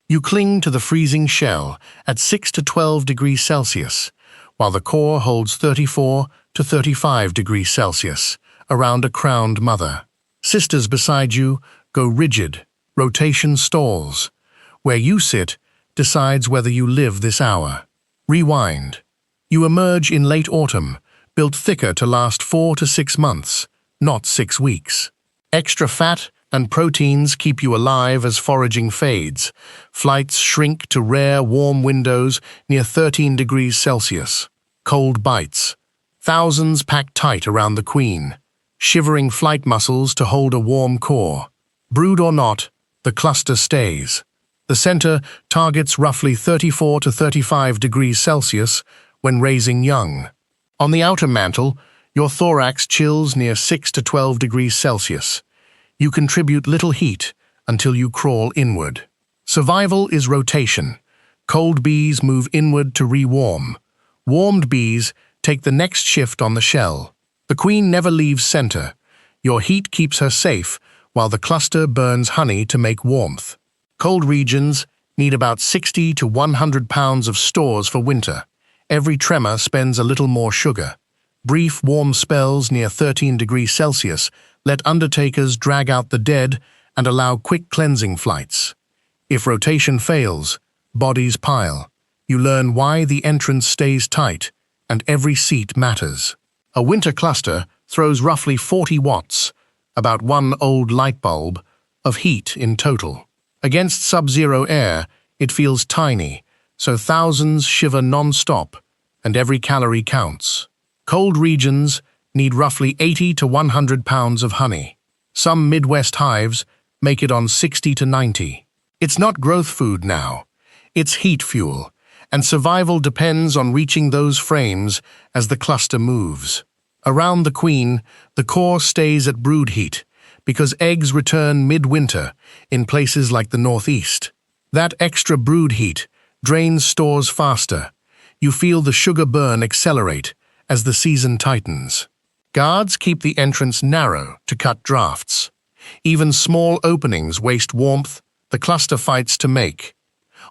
You cling to the freezing shell at 6 to 12 degrees Celsius, while the core holds 34 to 35 degrees Celsius around a crowned mother. Sisters beside you go rigid, rotation stalls. Where you sit decides whether you live this hour. Rewind. You emerge in late autumn, built thicker to last 4 to 6 months, not 6 weeks. Extra fat and proteins keep you alive as foraging fades. Flights shrink to rare, warm windows near 13 degrees Celsius. Cold bites. Thousands pack tight around the queen, shivering flight muscles to hold a warm core. Brood or not, the cluster stays. The center targets roughly 34 to 35 degrees Celsius when raising young. On the outer mantle, your thorax chills near 6 to 12 degrees Celsius. You contribute little heat until you crawl inward. Survival is rotation. Cold bees move inward to rewarm. Warmed bees take the next shift on the shell. The queen never leaves center. Your heat keeps her safe, while the cluster burns honey to make warmth. Cold regions need about 60 to 100 pounds of stores for winter. Every tremor spends a little more sugar. Brief warm spells near 13 degrees Celsius let undertakers drag out the dead and allow quick cleansing flights. If rotation fails, bodies pile. You learn why the entrance stays tight, and every seat matters. A winter cluster throws roughly 40 watts, about one old light bulb, of heat in total. Against sub-zero air, it feels tiny, so thousands shiver non-stop, and every calorie counts. Cold regions need roughly 80 to 100 pounds of honey. Some Midwest hives make it on 60 to 90. It's not growth food now. It's heat fuel, and survival depends on reaching those frames as the cluster moves. Around the queen, the core stays at brood heat because eggs return midwinter in places like the Northeast. That extra brood heat drains stores faster. You feel the sugar burn accelerate as the season tightens. Guards keep the entrance narrow to cut drafts. Even small openings waste warmth the cluster fights to make.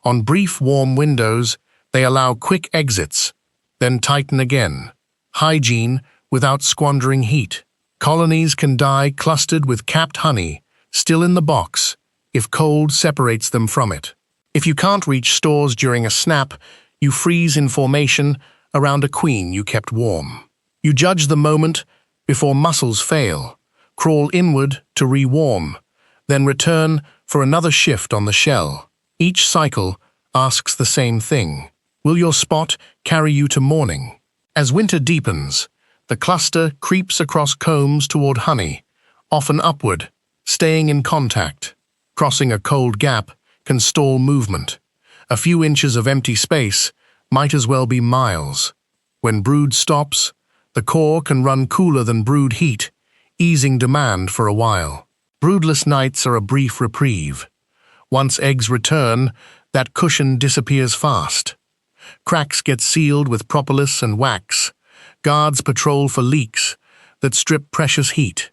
On brief warm windows, they allow quick exits, then tighten again. Hygiene without squandering heat. Colonies can die clustered with capped honey, still in the box, if cold separates them from it. If you can't reach stores during a snap, you freeze in formation around a queen you kept warm. You judge the moment before muscles fail, crawl inward to rewarm, then return for another shift on the shell. Each cycle asks the same thing. Will your spot carry you to morning? As winter deepens, the cluster creeps across combs toward honey, often upward, staying in contact. Crossing a cold gap can stall movement. A few inches of empty space might as well be miles. When brood stops, the core can run cooler than brood heat, easing demand for a while. Broodless nights are a brief reprieve. Once eggs return, that cushion disappears fast. Cracks get sealed with propolis and wax. Guards patrol for leaks that strip precious heat.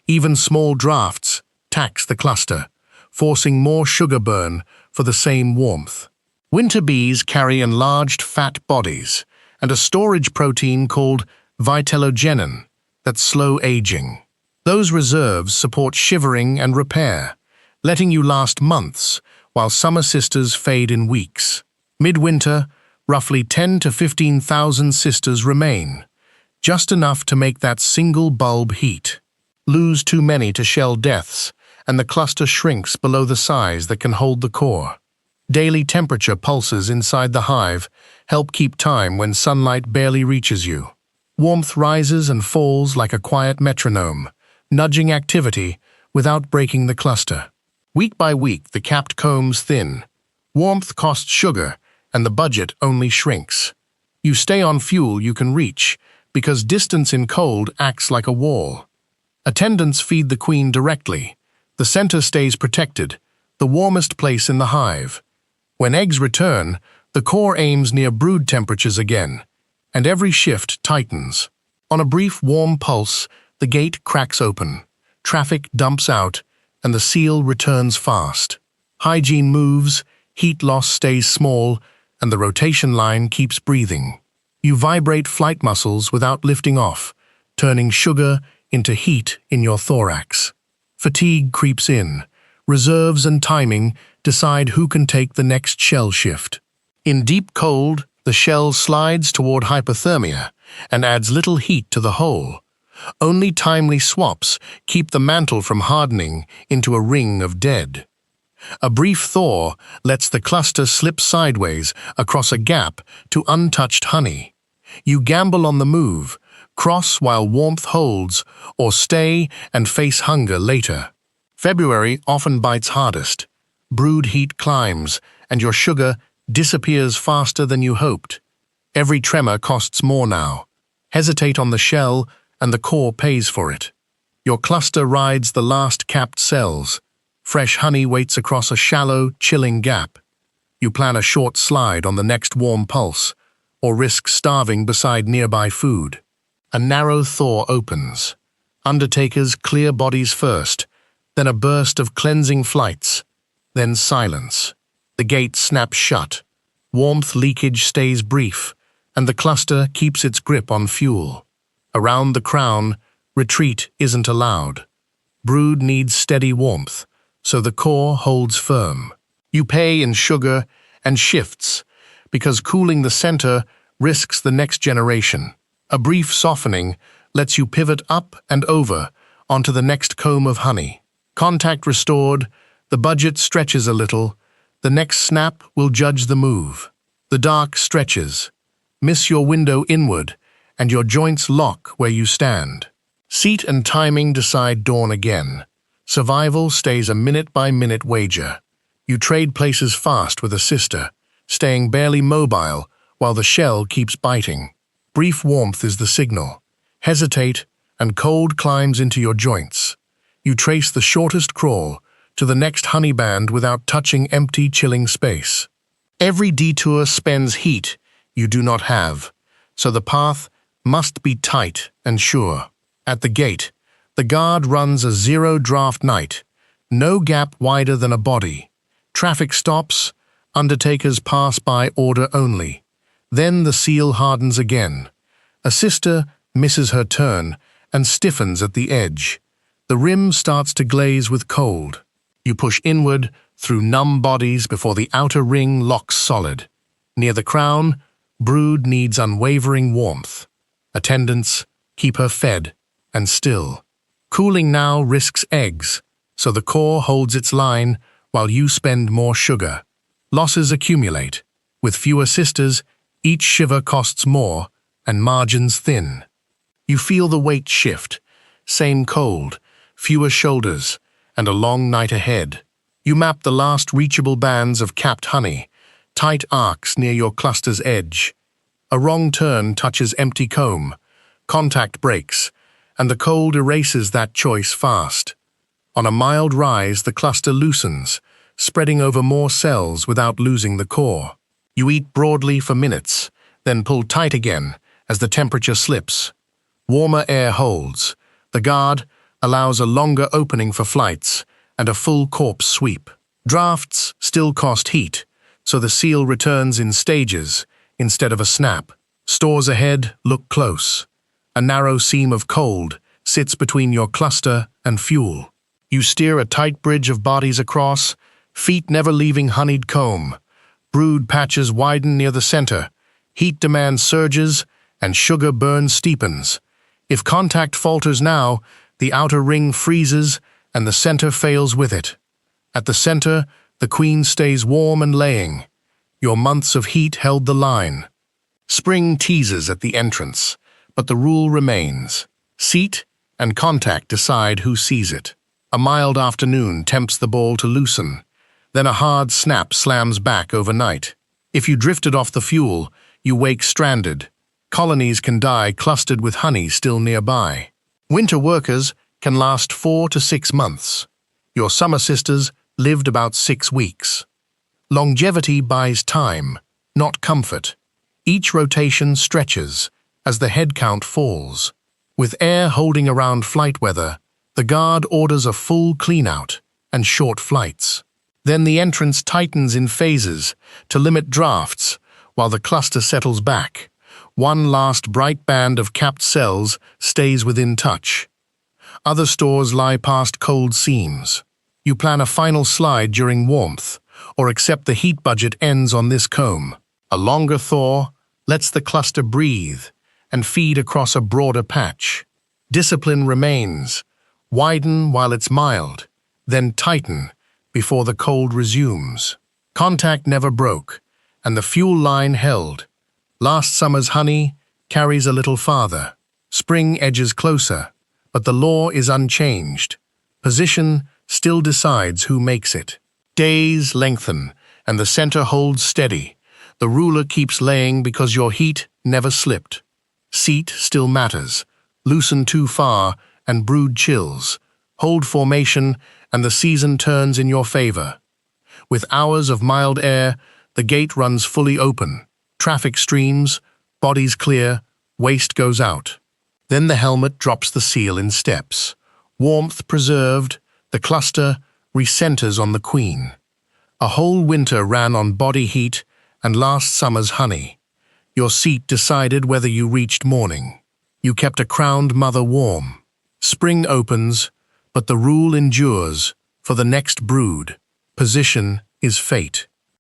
Even small drafts tax the cluster, forcing more sugar burn for the same warmth. Winter bees carry enlarged fat bodies and a storage protein called vitellogenin that's slow aging. Those reserves support shivering and repair, letting you last months while summer sisters fade in weeks. Midwinter, roughly 10 to 15,000 sisters remain, just enough to make that single bulb heat. Lose too many to shell deaths, and the cluster shrinks below the size that can hold the core. Daily temperature pulses inside the hive help keep time when sunlight barely reaches you. Warmth rises and falls like a quiet metronome, nudging activity without breaking the cluster. Week by week, the capped combs thin. Warmth costs sugar, and the budget only shrinks. You stay on fuel you can reach, because distance in cold acts like a wall. Attendants feed the queen directly. The center stays protected, the warmest place in the hive. When eggs return, the core aims near brood temperatures again, and every shift tightens. On a brief warm pulse, the gate cracks open, traffic dumps out, and the seal returns fast. Hygiene moves, heat loss stays small, and the rotation line keeps breathing. You vibrate flight muscles without lifting off, turning sugar into heat in your thorax. Fatigue creeps in. Reserves and timing decide who can take the next shell shift. In deep cold, the shell slides toward hypothermia and adds little heat to the whole. Only timely swaps keep the mantle from hardening into a ring of dead. A brief thaw lets the cluster slip sideways across a gap to untouched honey. You gamble on the move, cross while warmth holds, or stay and face hunger later. February often bites hardest. Brood heat climbs, and your sugar disappears faster than you hoped. Every tremor costs more now. Hesitate on the shell, and the core pays for it. Your cluster rides the last capped cells. Fresh honey waits across a shallow, chilling gap. You plan a short slide on the next warm pulse, or risk starving beside nearby food. A narrow thaw opens. Undertakers clear bodies first, then a burst of cleansing flights, then silence. The gate snaps shut. Warmth leakage stays brief, and the cluster keeps its grip on fuel. Around the crown, retreat isn't allowed. Brood needs steady warmth, so the core holds firm. You pay in sugar and shifts, because cooling the center risks the next generation. A brief softening lets you pivot up and over onto the next comb of honey. Contact restored, the budget stretches a little, the next snap will judge the move. The dark stretches. Miss your window inward, and your joints lock where you stand. Seat and timing decide dawn again. Survival stays a minute-by-minute wager. You trade places fast with a sister, staying barely mobile while the shell keeps biting. Brief warmth is the signal. Hesitate, and cold climbs into your joints. You trace the shortest crawl to the next honey band without touching empty, chilling space. Every detour spends heat you do not have, so the path must be tight and sure. At the gate, the guard runs a zero-draft night, no gap wider than a body. Traffic stops, undertakers pass by order only. Then the seal hardens again. A sister misses her turn and stiffens at the edge. The rim starts to glaze with cold. You push inward through numb bodies before the outer ring locks solid. Near the crown, brood needs unwavering warmth. Attendants keep her fed and still. Cooling now risks eggs, so the core holds its line while you spend more sugar. Losses accumulate. With fewer sisters, each shiver costs more and margins thin. You feel the weight shift. Same cold, fewer shoulders, and a long night ahead. You map the last reachable bands of capped honey, tight arcs near your cluster's edge. A wrong turn touches empty comb. Contact breaks, and the cold erases that choice fast. On a mild rise, the cluster loosens, spreading over more cells without losing the core. You eat broadly for minutes, then pull tight again as the temperature slips. Warmer air holds. The guard allows a longer opening for flights and a full corpse sweep. Drafts still cost heat, so the seal returns in stages instead of a snap. Stores ahead look close. A narrow seam of cold sits between your cluster and fuel. You steer a tight bridge of bodies across, feet never leaving honeyed comb. Brood patches widen near the center. Heat demand surges, and sugar burn steepens. If contact falters now, the outer ring freezes, and the center fails with it. At the center, the queen stays warm and laying. Your months of heat held the line. Spring teases at the entrance, but the rule remains. Seat and contact decide who sees it. A mild afternoon tempts the ball to loosen. Then a hard snap slams back overnight. If you drifted off the fuel, you wake stranded. Colonies can die clustered with honey still nearby. Winter workers can last 4 to 6 months. Your summer sisters lived about 6 weeks. Longevity buys time, not comfort. Each rotation stretches as the head count falls. With air holding around flight weather, the guard orders a full clean-out and short flights. Then the entrance tightens in phases to limit drafts while the cluster settles back. One last bright band of capped cells stays within touch. Other stores lie past cold seams. You plan a final slide during warmth, or accept the heat budget ends on this comb. A longer thaw lets the cluster breathe and feed across a broader patch. Discipline remains. Widen while it's mild, then tighten before the cold resumes. Contact never broke, and the fuel line held. Last summer's honey carries a little farther. Spring edges closer, but the law is unchanged. Position still decides who makes it. Days lengthen, and the center holds steady. The ruler keeps laying because your heat never slipped. Seat still matters. Loosen too far, and brood chills. Hold formation, and the season turns in your favor. With hours of mild air, the gate runs fully open. Traffic streams, bodies clear, waste goes out. Then the helmet drops the seal in steps. Warmth preserved, the cluster recenters on the queen. A whole winter ran on body heat and last summer's honey. Your seat decided whether you reached morning. You kept a crowned mother warm. Spring opens, but the rule endures for the next brood. Position is fate.